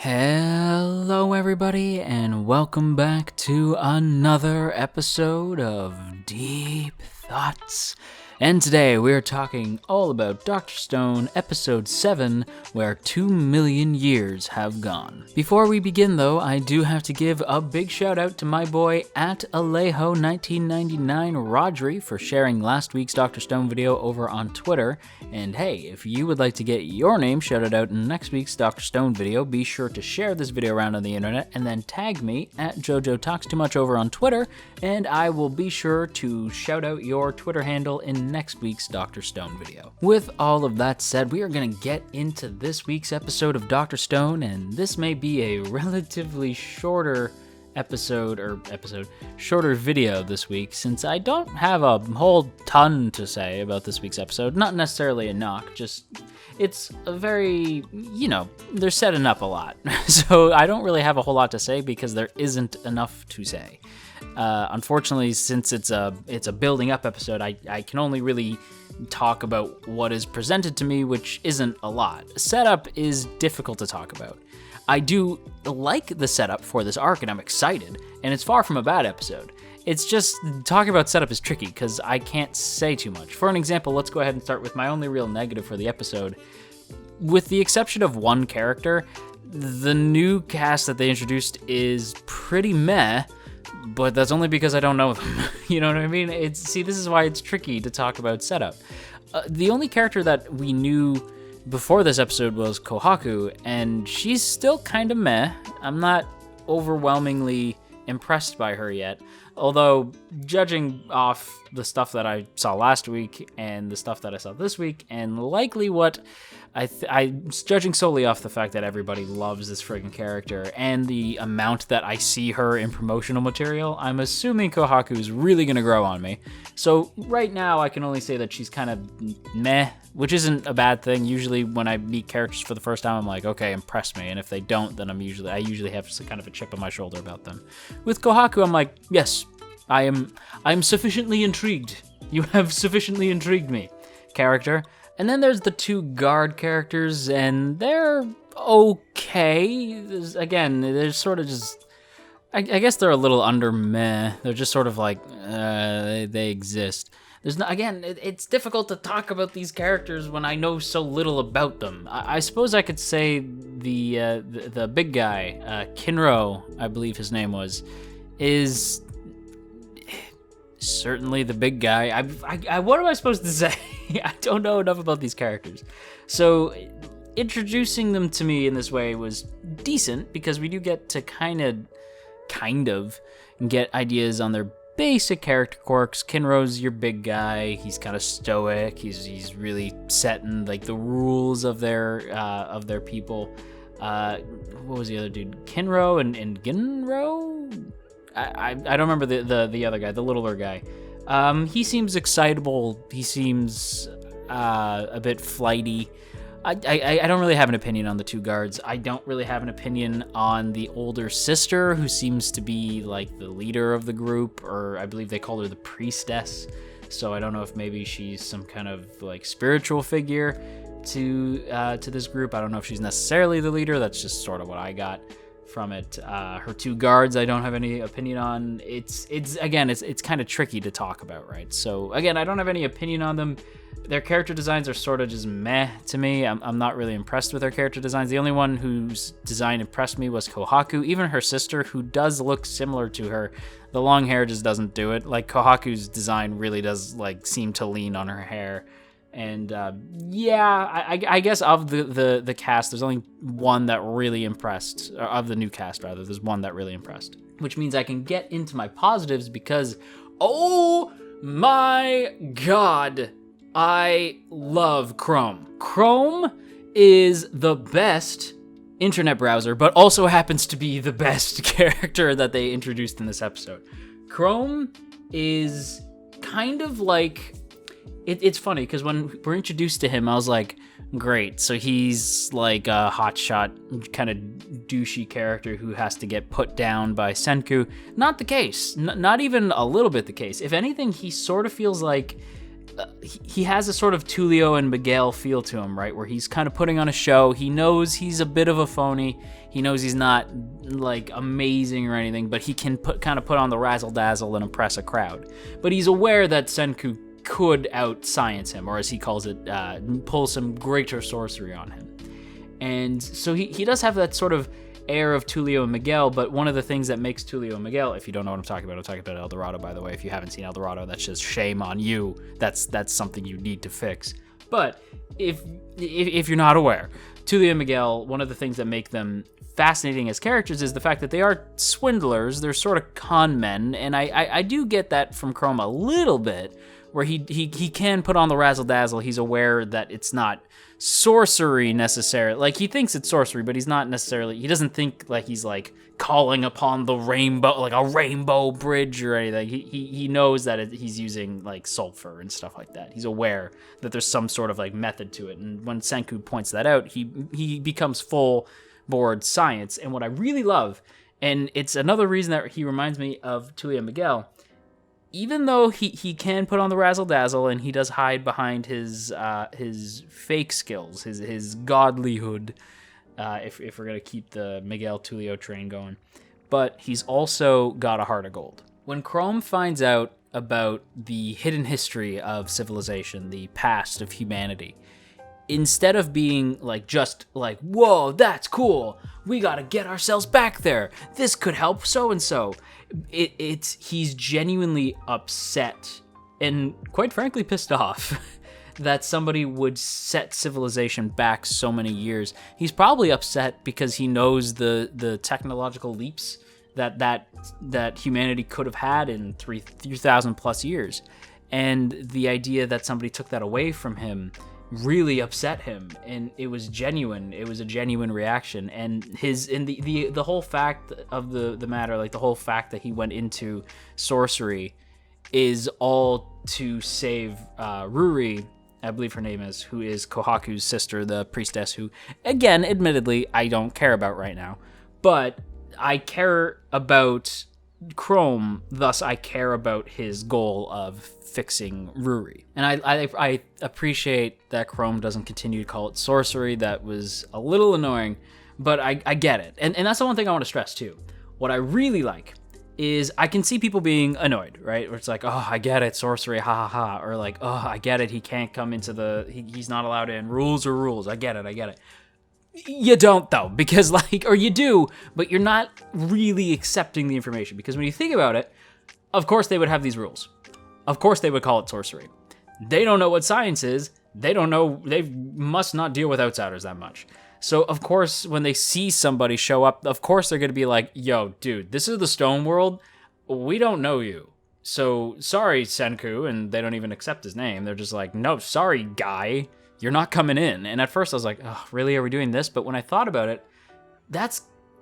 Hello everybody and welcome back to another episode of Deep Thoughts. And today we're talking all about Dr. Stone episode 7, where 2 million years have gone. Before we begin though, I do have to give a big shout out to my boy at Alejo1999 Rodri for sharing last week's Dr. Stone video over on Twitter. And hey, if you would like to get your name shouted out in next week's Dr. Stone video, be sure to share this video around on the internet and then tag me at JoJo Talks Too Much over on Twitter, and I will be sure to shout out your Twitter handle in next week's Dr. Stone video. With all of that said, we are going to get into this week's episode of Dr. Stone, and this may be a relatively shorter shorter video this week, since I don't have a whole ton to say about this week's episode. Not necessarily a knock, just it's a very, they're setting up a lot. So I don't really have a whole lot to say because there isn't enough to say. Unfortunately, since it's a building up episode, I can only really talk about what is presented to me, which isn't a lot. Setup is difficult to talk about. I do like the setup for this arc, and I'm excited, and it's far from a bad episode. It's just, talking about setup is tricky, because I can't say too much. For an example, let's go ahead and start with my only real negative for the episode. With the exception of one character, the new cast that they introduced is pretty meh, but that's only because I don't know them. You know what I mean? This is why it's tricky to talk about setup. The only character that we knew before this episode was Kohaku, and she's still kind of meh. I'm not overwhelmingly impressed by her yet, although judging off the stuff that I saw last week and the stuff that I saw this week, and likely what I'm judging solely off the fact that everybody loves this friggin' character and the amount that I see her in promotional material, I'm assuming Kohaku is really gonna grow on me. So right now I can only say that she's kind of meh, which isn't a bad thing. Usually when I meet characters for the first time, I'm like, okay, impress me. And if they don't, then I usually have some kind of a chip on my shoulder about them. With Kohaku, I'm like, yes, I'm sufficiently intrigued. You have sufficiently intrigued me, character. And then there's the two guard characters, and they're okay. They're sort of just, I guess they're a little under meh. They're just sort of like, they exist. It's difficult to talk about these characters when I know so little about them. I suppose I could say the big guy, Kinro, I believe his name was, is certainly the big guy. What am I supposed to say? I don't know enough about these characters. So introducing them to me in this way was decent, because we do get to kind of get ideas on their basic character quirks. Kinro's your big guy. He's kind of stoic. He's really setting like the rules of their people. What was the other dude? Kinro and Ginro? I don't remember the other guy, the littler guy. He seems excitable. He seems a bit flighty. I don't really have an opinion on the two guards. I don't really have an opinion on the older sister, who seems to be like the leader of the group, or I believe they call her the priestess. So I don't know if maybe she's some kind of like spiritual figure to this group. I don't know if she's necessarily the leader. That's just sort of what I got from it. Her two guards, I don't have any opinion on. It's kind of tricky to talk about, right? So again, I don't have any opinion on them. Their character designs are sort of just meh to me. I'm not really impressed with their character designs. The only one whose design impressed me was Kohaku. Even her sister, who does look similar to her, the long hair just doesn't do it. Like, Kohaku's design really does like seem to lean on her hair. And I guess of the cast, there's only one that really impressed, or of the new cast rather, there's one that really impressed. Which means I can get into my positives, because, oh my god, I love Chrome. Chrome is the best internet browser, but also happens to be the best character that they introduced in this episode. Chrome is kind of like... It's funny, because when we're introduced to him, I was like, great, so he's like a hotshot, kind of douchey character who has to get put down by Senku. Not the case. Not even a little bit the case. If anything, he sort of feels like he has a sort of Tulio and Miguel feel to him, right? Where he's kind of putting on a show. He knows he's a bit of a phony. He knows he's not like amazing or anything, but he can put on the razzle dazzle and impress a crowd. But he's aware that Senku could out-science him, or as he calls it, pull some greater sorcery on him. And so he does have that sort of air of Tulio and Miguel, but one of the things that makes Tulio and Miguel, if you don't know what I'm talking about El Dorado, by the way. If you haven't seen El Dorado, that's just shame on you. That's something you need to fix. But if you're not aware, Tulio and Miguel, one of the things that make them fascinating as characters is the fact that they are swindlers. They're sort of con men, and I do get that from Chrome a little bit, where he can put on the razzle dazzle. He's aware that it's not sorcery necessarily. Like, he thinks it's sorcery, but he's not necessarily, he doesn't think like he's like calling upon the rainbow, like a rainbow bridge or anything. He knows that he's using like sulfur and stuff like that. He's aware that there's some sort of like method to it. And when Senku points that out, he becomes full board science. And what I really love, and it's another reason that he reminds me of Tulio Miguel, even though he can put on the razzle dazzle and he does hide behind his fake skills, his godlyhood, if we're gonna keep the Miguel Tulio train going, but he's also got a heart of gold. When Chrome finds out about the hidden history of civilization, the past of humanity, instead of being like just like, whoa, that's cool, we gotta get ourselves back there, this could help so and so, he's genuinely upset and quite frankly pissed off that somebody would set civilization back so many years. He's probably upset because he knows the technological leaps that humanity could have had in 3,000 plus years, and the idea that somebody took that away from him really upset him, and it was genuine. It was a genuine reaction, and the whole fact of the matter, like the whole fact that he went into sorcery, is all to save Ruri, I believe her name is, who is Kohaku's sister, the priestess, who, again, admittedly, I don't care about right now, but I care about Chrome, thus I care about his goal of fixing Ruri. And I appreciate that Chrome doesn't continue to call it sorcery. That was a little annoying, but I get it. And that's the one thing I want to stress too. What I really like is I can see people being annoyed, right? Where it's like, oh, I get it, sorcery, ha ha ha. Or like, oh, I get it, he can't come into he's not allowed in. Rules are rules, I get it. You don't, though, because or you do, but you're not really accepting the information. Because when you think about it, of course they would have these rules. Of course they would call it sorcery. They don't know what science is. They don't know, they must not deal with outsiders that much. So, of course, when they see somebody show up, of course they're going to be like, yo, dude, this is the stone world. We don't know you. So, sorry, Senku, and they don't even accept his name. They're just like, no, sorry, guy. You're not coming in. And at first I was like, oh, really, are we doing this? But when I thought about it,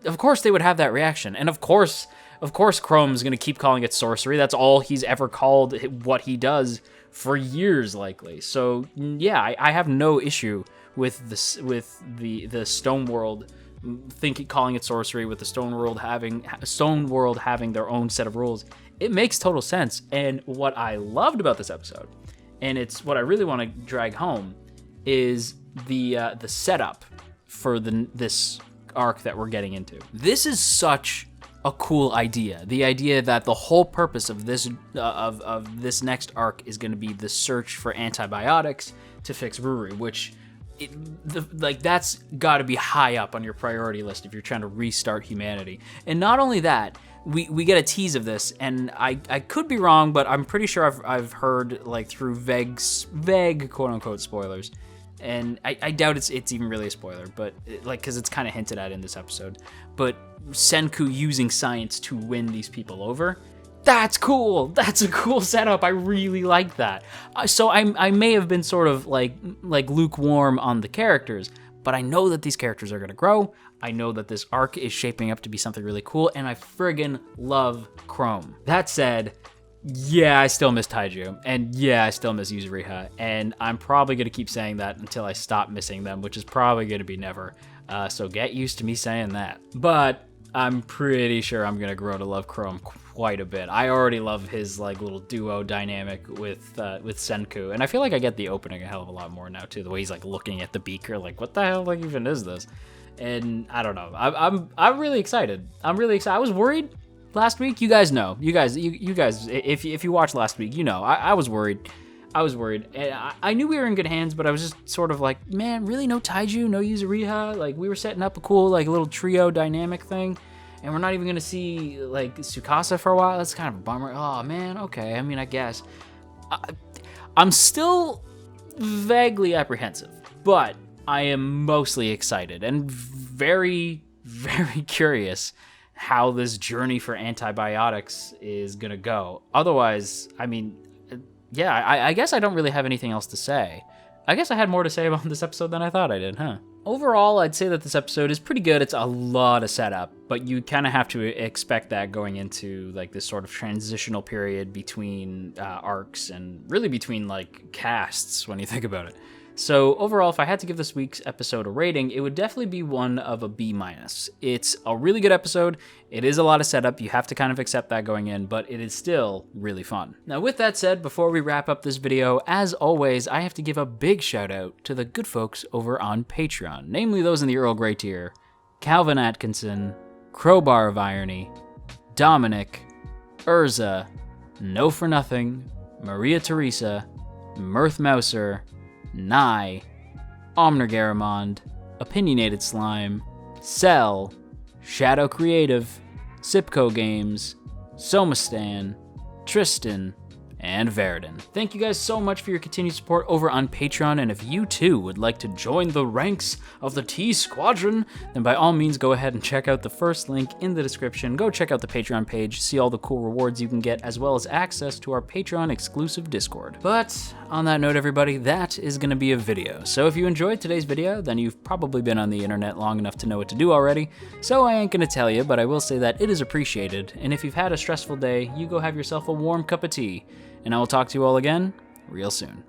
of course they would have that reaction. And of course Chrome's going to keep calling it sorcery. That's all he's ever called what he does for years, likely. So yeah, I have no issue with the Stone World calling it sorcery, with the Stone World having their own set of rules. It makes total sense. And what I loved about this episode, and it's what I really want to drag home, is the setup for this arc that we're getting into. This is such a cool idea. The idea that the whole purpose of this this next arc is going to be the search for antibiotics to fix Ruri, which that's got to be high up on your priority list if you're trying to restart humanity. And not only that, we get a tease of this, and I could be wrong, but I'm pretty sure I've heard like through vague quote unquote spoilers, and I doubt it's even really a spoiler, but because it's kind of hinted at in this episode. But Senku using science to win these people over, that's cool. That's a cool setup. I really like that. So I may have been sort of like lukewarm on the characters, but I know that these characters are going to grow. I know that this arc is shaping up to be something really cool, and I friggin' love Chrome. That said, yeah, I still miss Taiju, and yeah, I still miss Yuzuriha, and I'm probably going to keep saying that until I stop missing them, which is probably going to be never. So get used to me saying that. But I'm pretty sure I'm gonna grow to love Chrome quite a bit. I already love his like little duo dynamic with Senku, and I feel like I get the opening a hell of a lot more now too. The way he's like looking at the beaker, like what the hell like even is this? And I don't know. I'm really excited. I'm really excited. I was worried last week. You guys know. You guys. If you watched last week, you know. I was worried. I was worried. And I knew we were in good hands, but I was just sort of like, man, really no Taiju, no Yuzuriha. Like we were setting up a cool like little trio dynamic thing, and we're not even gonna see like Tsukasa for a while. That's kind of a bummer. Oh man. Okay. I mean, I guess I'm still vaguely apprehensive, but I am mostly excited and very, very curious how this journey for antibiotics is gonna go. Otherwise, I mean, yeah, I guess I don't really have anything else to say. I guess I had more to say about this episode than I thought I did, huh? Overall, I'd say that this episode is pretty good. It's a lot of setup, but you kind of have to expect that going into like this sort of transitional period between arcs and really between like casts when you think about it. So overall, if I had to give this week's episode a rating, it would definitely be one of a B-. It's a really good episode. It is a lot of setup. You have to kind of accept that going in, but it is still really fun. Now, with that said, before we wrap up this video, as always, I have to give a big shout out to the good folks over on Patreon, namely those in the Earl Grey tier: Calvin Atkinson, Crowbar of Irony, Dominic, Urza, No For Nothing, Maria Teresa, Mirth Mouser, Nye, Omnigaramond, Opinionated Slime, Cell, Shadow Creative, Sipco Games, Somastan, Tristan, and Verdon. Thank you guys so much for your continued support over on Patreon, and if you too would like to join the ranks of the T Squadron, then by all means go ahead and check out the first link in the description. Go check out the Patreon page, see all the cool rewards you can get, as well as access to our Patreon exclusive Discord. But on that note, everybody, that is going to be a video. So if you enjoyed today's video, then you've probably been on the internet long enough to know what to do already. So I ain't going to tell you, but I will say that it is appreciated. And if you've had a stressful day, you go have yourself a warm cup of tea. And I will talk to you all again real soon.